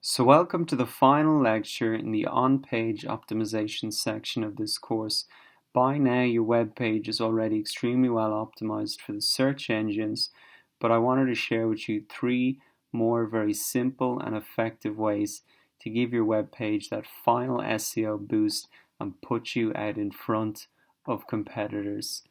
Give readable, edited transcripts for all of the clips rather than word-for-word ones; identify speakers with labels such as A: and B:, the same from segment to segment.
A: So welcome to the final lecture in the on-page optimization section of this course. By now your web page is already extremely well optimized for the search engines, but I wanted to share with you three more very simple and effective ways to give your web page that final SEO boost and put you out in front of competitors.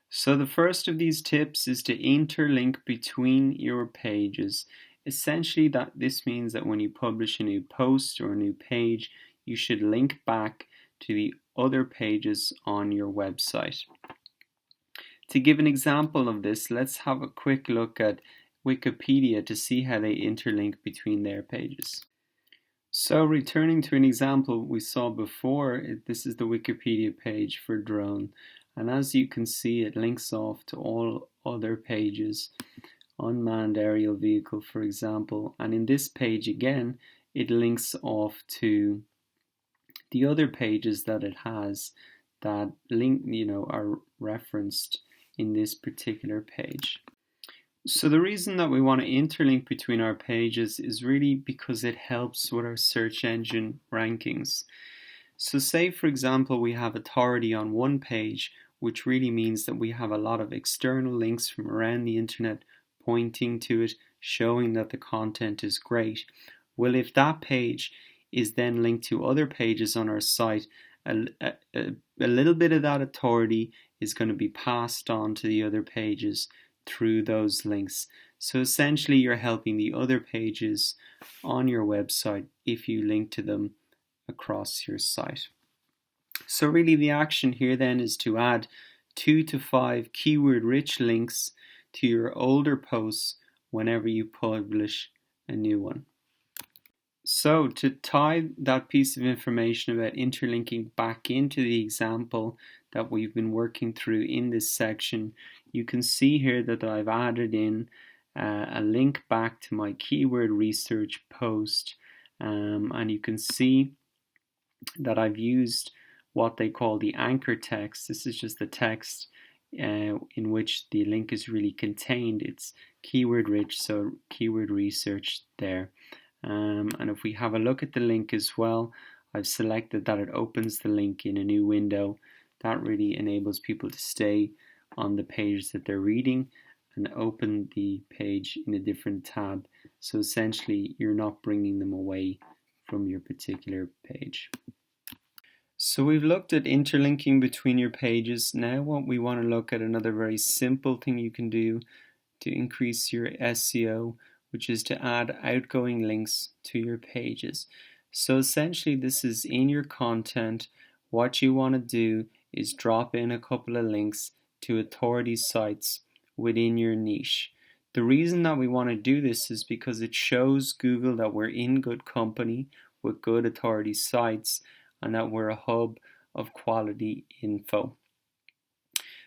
A: So the first of these tips is to interlink between your pages. Essentially, this means that when you publish a new post or a new page, you should link back to the other pages on your website. To give an example of this, let's have a quick look at Wikipedia to see how they interlink between their pages. So returning to an example we saw before, this is the Wikipedia page for drone. And as you can see, it links off to all other pages. Unmanned aerial vehicle, for example, and in this page again it links off to the other pages that it has that are referenced in this particular page. So the reason that we want to interlink between our pages is really because it helps with our search engine rankings. So say for example we have authority on one page, which really means that we have a lot of external links from around the internet pointing to it, showing that the content is great. Well, if that page is then linked to other pages on our site, a little bit of that authority is going to be passed on to the other pages through those links. So essentially you're helping the other pages on your website if you link to them across your site. So really the action here then is to add 2 to 5 keyword rich links to your older posts whenever you publish a new one. So to tie that piece of information about interlinking back into the example that we've been working through in this section, you can see here that I've added in a link back to my keyword research post, and you can see that I've used what they call the anchor text. This is just the text in which the link is really contained. It's keyword rich, so keyword research there. And if we have a look at the link as well, I've selected that it opens the link in a new window. That really enables people to stay on the page that they're reading and open the page in a different tab. So essentially you're not bringing them away from your particular page. So we've looked at interlinking between your pages. Now what we want to look at another very simple thing you can do to increase your SEO, which is to add outgoing links to your pages. So essentially this is in your content. What you want to do is drop in a couple of links to authority sites within your niche. The reason that we want to do this is because it shows Google that we're in good company with good authority sites and that we're a hub of quality info.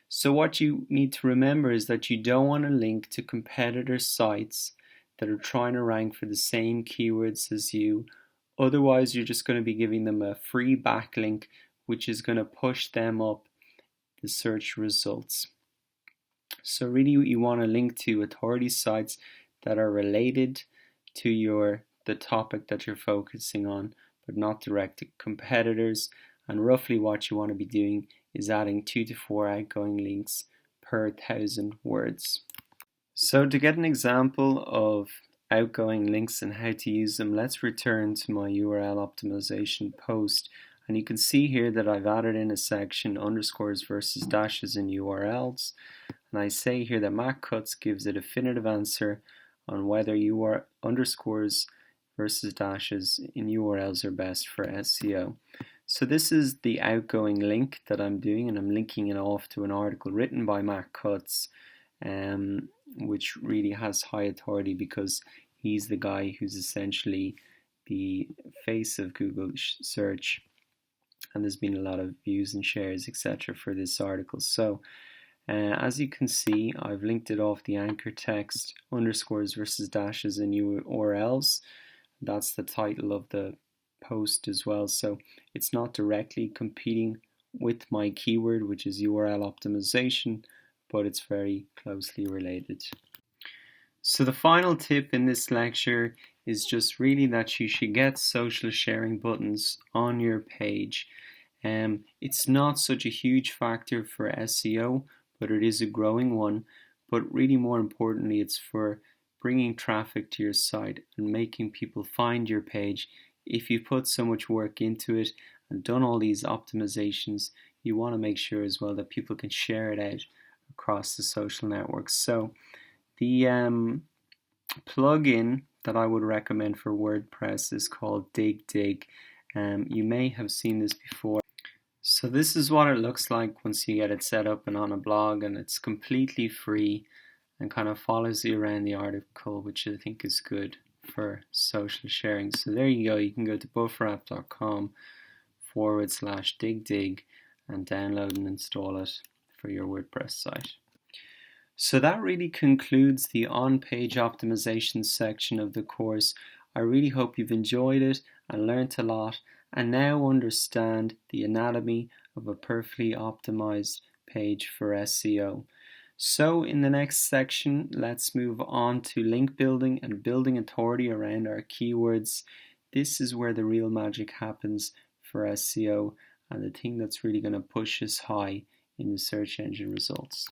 A: So what you need to remember is that you don't want to link to competitor sites that are trying to rank for the same keywords as you. Otherwise, you're just going to be giving them a free backlink, which is going to push them up the search results. So really you want to link to authority sites that are related to the topic that you're focusing on, but not direct to competitors. And roughly what you want to be doing is adding 2 to 4 outgoing links per 1,000 words. So to get an example of outgoing links and how to use them, let's return to my URL optimization post. And you can see here that I've added in a section underscores versus dashes in URLs. And I say here that Matt Cutts gives a definitive answer on whether underscores versus dashes in URLs are best for SEO. So this is the outgoing link that I'm doing, and I'm linking it off to an article written by Matt Cutts, which really has high authority because he's the guy who's essentially the face of Google search, and there's been a lot of views and shares, etc. for this article. So as you can see, I've linked it off the anchor text underscores versus dashes in URLs. That's the title of the post as well. So it's not directly competing with my keyword, which is URL optimization, but it's very closely related. So the final tip in this lecture is just really that you should get social sharing buttons on your page. It's not such a huge factor for SEO, but it is a growing one. But really more importantly, it's for bringing traffic to your site and making people find your page. If you put so much work into it and done all these optimizations, you want to make sure as well that people can share it out across the social networks. So the plugin that I would recommend for WordPress is called Dig. You may have seen this before. So this is what it looks like once you get it set up and on a blog, and it's completely free and kind of follows you around the article, which I think is good for social sharing. So there you go. You can go to bufferapp.com/dig and download and install it for your WordPress site. So that really concludes the on-page optimization section of the course. I really hope you've enjoyed it and learnt a lot and now understand the anatomy of a perfectly optimized page for SEO. So in the next section, let's move on to link building and building authority around our keywords. This is where the real magic happens for SEO and the thing that's really going to push us high in the search engine results.